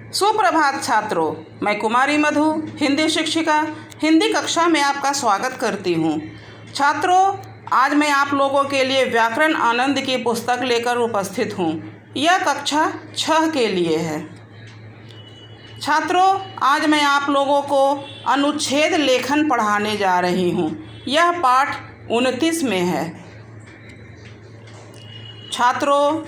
सुप्रभात छात्रों, मैं कुमारी मधु हिंदी शिक्षिका हिंदी कक्षा में आपका स्वागत करती हूँ। छात्रों, आज मैं आप लोगों के लिए व्याकरण आनंद की पुस्तक लेकर उपस्थित हूँ। यह कक्षा 6 के लिए है। छात्रों, आज मैं आप लोगों को अनुच्छेद लेखन पढ़ाने जा रही हूँ। यह पाठ 29 में है। छात्रों,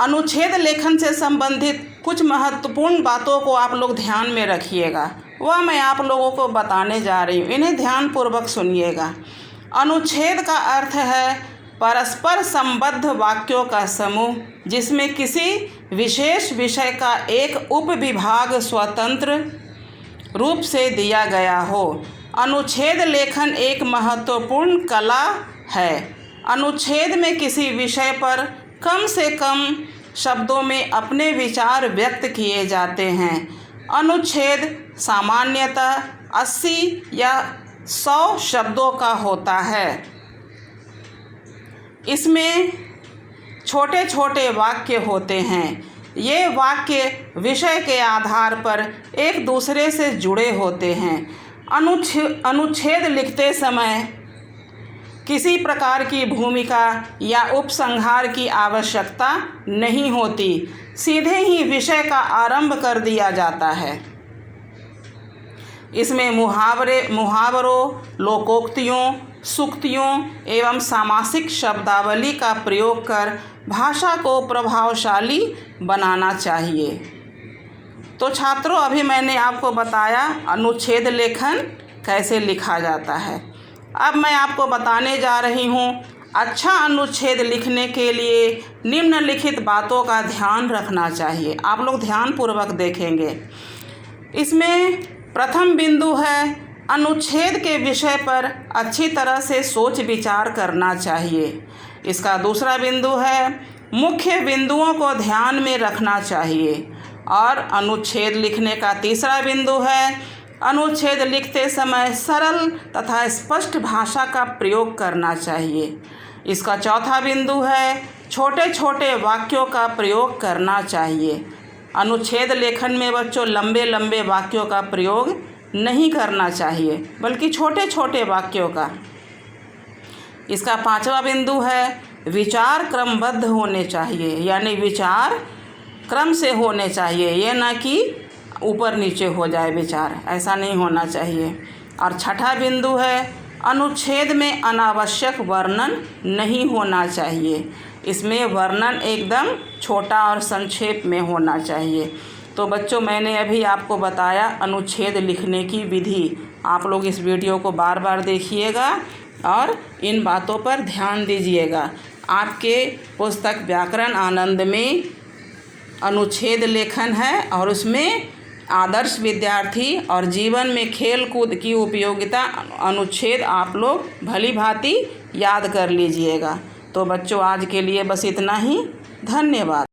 अनुच्छेद लेखन से संबंधित कुछ महत्वपूर्ण बातों को आप लोग ध्यान में रखिएगा, वह मैं आप लोगों को बताने जा रही हूँ। इन्हें ध्यानपूर्वक सुनिएगा। अनुच्छेद का अर्थ है परस्पर संबद्ध वाक्यों का समूह जिसमें किसी विशेष विषय का एक उपविभाग स्वतंत्र रूप से दिया गया हो। अनुच्छेद लेखन एक महत्वपूर्ण कला है। अनुच्छेद में किसी विषय पर कम से कम शब्दों में अपने विचार व्यक्त किए जाते हैं। अनुच्छेद सामान्यतः 80 या 100 शब्दों का होता है। इसमें छोटे छोटे वाक्य होते हैं। ये वाक्य विषय के आधार पर एक दूसरे से जुड़े होते हैं। अनुच्छेद लिखते समय किसी प्रकार की भूमिका या उपसंहार की आवश्यकता नहीं होती, सीधे ही विषय का आरंभ कर दिया जाता है। इसमें मुहावरों, लोकोक्तियों, सूक्तियों एवं सामासिक शब्दावली का प्रयोग कर भाषा को प्रभावशाली बनाना चाहिए। तो छात्रों, अभी मैंने आपको बताया अनुच्छेद लेखन कैसे लिखा जाता है। अब मैं आपको बताने जा रही हूँ अच्छा अनुच्छेद लिखने के लिए निम्नलिखित बातों का ध्यान रखना चाहिए। आप लोग ध्यानपूर्वक देखेंगे। इसमें प्रथम बिंदु है अनुच्छेद के विषय पर अच्छी तरह से सोच विचार करना चाहिए। इसका दूसरा बिंदु है मुख्य बिंदुओं को ध्यान में रखना चाहिए। और अनुच्छेद लिखने का तीसरा बिंदु है अनुच्छेद लिखते समय सरल तथा स्पष्ट भाषा का प्रयोग करना चाहिए। इसका चौथा बिंदु है छोटे छोटे वाक्यों का प्रयोग करना चाहिए। अनुच्छेद लेखन में बच्चों लंबे लंबे वाक्यों का प्रयोग नहीं करना चाहिए, बल्कि छोटे छोटे वाक्यों का। इसका पांचवा बिंदु है विचार क्रमबद्ध होने चाहिए, यानी विचार क्रम से होने चाहिए। ये ना कि ऊपर नीचे हो जाए विचार, ऐसा नहीं होना चाहिए। और छठा बिंदु है अनुच्छेद में अनावश्यक वर्णन नहीं होना चाहिए। इसमें वर्णन एकदम छोटा और संक्षेप में होना चाहिए। तो बच्चों, मैंने अभी आपको बताया अनुच्छेद लिखने की विधि। आप लोग इस वीडियो को बार बार देखिएगा और इन बातों पर ध्यान दीजिएगा। आपके पुस्तक व्याकरण आनंद में अनुच्छेद लेखन है और उसमें आदर्श विद्यार्थी और जीवन में खेल कूद की उपयोगिता अनुच्छेद आप लोग भली भांति याद कर लीजिएगा। तो बच्चों, आज के लिए बस इतना ही। धन्यवाद।